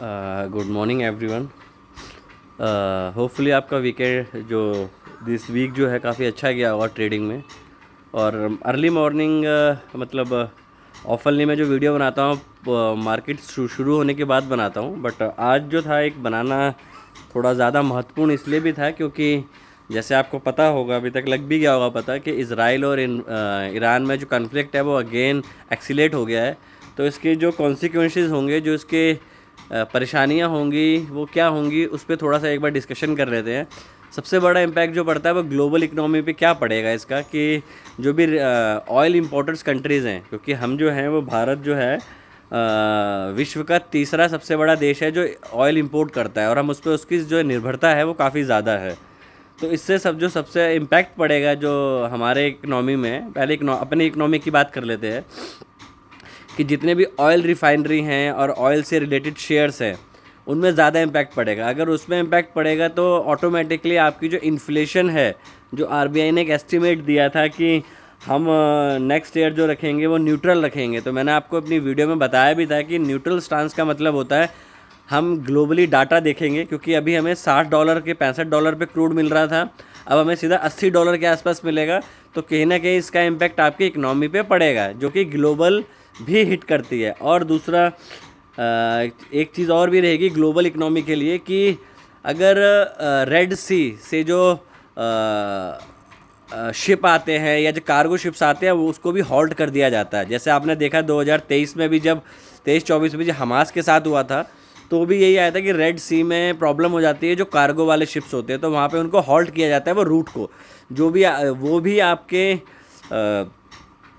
Good morning everyone. Hopefully आपका weekend जो this week जो है काफ़ी अच्छा गया होगा ट्रेडिंग में। और अर्ली मॉर्निंग मतलब ऑफनली मैं जो वीडियो बनाता हूँ मार्केट शुरू होने के बाद बनाता हूँ, बट आज जो था एक बनाना थोड़ा ज़्यादा महत्वपूर्ण इसलिए भी था क्योंकि जैसे आपको पता होगा, अभी तक लग भी गया होगा पता, कि इज़राइल और ईरान में जो कॉन्फ्लिक्ट है वो अगेन एक्सीलेट हो गया है। तो इसके जो कॉन्सिक्वेंसेस होंगे, जो इसके परेशानियां होंगी वो क्या होंगी, उस पर थोड़ा सा एक बार डिस्कशन कर लेते हैं। सबसे बड़ा इम्पैक्ट जो पड़ता है वो ग्लोबल इकनॉमी पे क्या पड़ेगा इसका, कि जो भी ऑयल इंपोर्टर्स कंट्रीज़ हैं, क्योंकि हम जो हैं वो भारत जो है विश्व का तीसरा सबसे बड़ा देश है जो ऑयल इंपोर्ट करता है, और हम उस पर उसकी जो निर्भरता है वो काफ़ी ज़्यादा है। तो इससे जो सबसे इम्पैक्ट पड़ेगा जो हमारे इकनॉमी में, पहले अपनी इकनॉमी की बात कर लेते हैं कि जितने भी ऑयल रिफाइनरी हैं और ऑयल से रिलेटेड शेयर्स हैं उनमें ज़्यादा इम्पैक्ट पड़ेगा। अगर उसमें इम्पैक्ट पड़ेगा तो ऑटोमेटिकली आपकी जो इन्फ्लेशन है, जो आरबीआई ने एक एस्टिमेट दिया था कि हम नेक्स्ट ईयर जो रखेंगे वो न्यूट्रल रखेंगे, तो मैंने आपको अपनी वीडियो में बताया भी था कि न्यूट्रल स्टांस का मतलब होता है हम ग्लोबली डाटा देखेंगे, क्योंकि अभी हमें $60 के $65 पे क्रूड मिल रहा था, अब हमें सीधा $80 के आसपास मिलेगा। तो कहीं ना कहीं इसका इम्पैक्ट आपकी इकनॉमी पे पड़ेगा, जो कि ग्लोबल भी हिट करती है। और दूसरा एक चीज़ और भी रहेगी ग्लोबल इकनॉमी के लिए कि अगर रेड सी से जो शिप आते हैं या जो कार्गो शिप्स आते हैं वो उसको भी हॉल्ट कर दिया जाता है। जैसे आपने देखा 2023 में भी, जब 23-24 में जब हमास के साथ हुआ था, तो भी यही आया था कि रेड सी में प्रॉब्लम हो जाती है, जो कार्गो वाले शिप्स होते हैं तो वहाँ पे उनको हॉल्ट किया जाता है, वो रूट को जो भी वो भी आपके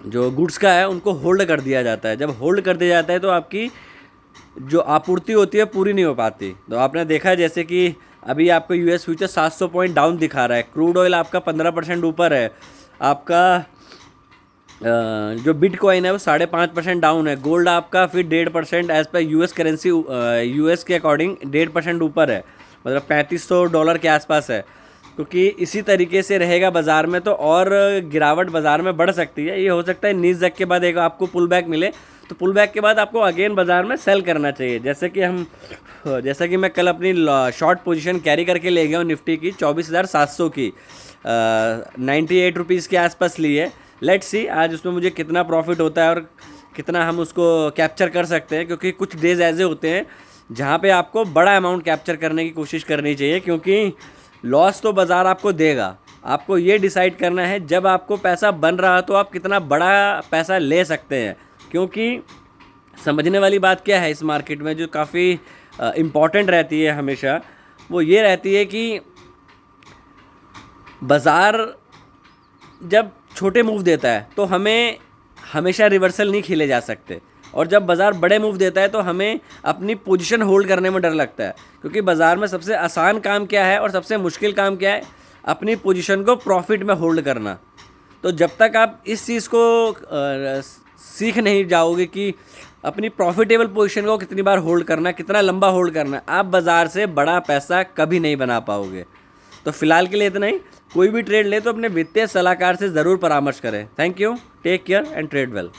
जो गुड्स का है उनको होल्ड कर दिया जाता है। जब होल्ड कर दिया जाता है तो आपकी जो आपूर्ति होती है पूरी नहीं हो पाती। तो आपने देखा जैसे कि अभी आपको यूएस फ्यूचर 700 पॉइंट डाउन दिखा रहा है, क्रूड ऑयल आपका 15% ऊपर है, आपका जो बिटकॉइन है वो 5.5% डाउन है, गोल्ड आपका फिर 1.5% एज पर यूएस करेंसी, यूएस के अकॉर्डिंग 1.5% ऊपर है, मतलब $3500 के आसपास है। क्योंकि इसी तरीके से रहेगा बाज़ार में तो और गिरावट बाज़ार में बढ़ सकती है। ये हो सकता है नीच जग के बाद एक आपको पुल बैक मिले, तो पुल बैक के बाद आपको अगेन बाज़ार में सेल करना चाहिए। जैसा कि मैं कल अपनी शॉर्ट पोजीशन कैरी करके ले गया हूँ निफ्टी की 24,700 की, 98 रुपीज़ के आसपास ली है। लेट्स सी आज उसमें मुझे कितना प्रॉफिट होता है और कितना हम उसको कैप्चर कर सकते हैं, क्योंकि कुछ डेज ऐसे होते हैं जहाँ पे आपको बड़ा अमाउंट कैप्चर करने की कोशिश करनी चाहिए, क्योंकि लॉस तो बाज़ार आपको देगा। आपको ये डिसाइड करना है जब आपको पैसा बन रहा तो आप कितना बड़ा पैसा ले सकते हैं। क्योंकि समझने वाली बात क्या है इस मार्केट में, जो काफ़ी इम्पॉर्टेंट रहती है हमेशा, वो ये रहती है कि बाज़ार जब छोटे मूव देता है तो हमें हमेशा रिवर्सल नहीं खेले जा सकते, और जब बाज़ार बड़े मूव देता है तो हमें अपनी पोजीशन होल्ड करने में डर लगता है। क्योंकि बाज़ार में सबसे आसान काम क्या है और सबसे मुश्किल काम क्या है, अपनी पोजीशन को प्रॉफिट में होल्ड करना। तो जब तक आप इस चीज़ को सीख नहीं जाओगे कि अपनी प्रॉफिटेबल पोजीशन को कितनी बार होल्ड करना, कितना लंबा होल्ड करना, आप बाज़ार से बड़ा पैसा कभी नहीं बना पाओगे। तो फिलहाल के लिए इतना ही। कोई भी ट्रेड ले तो अपने वित्तीय सलाहकार से ज़रूर परामर्श करें। Thank you, take care and trade well.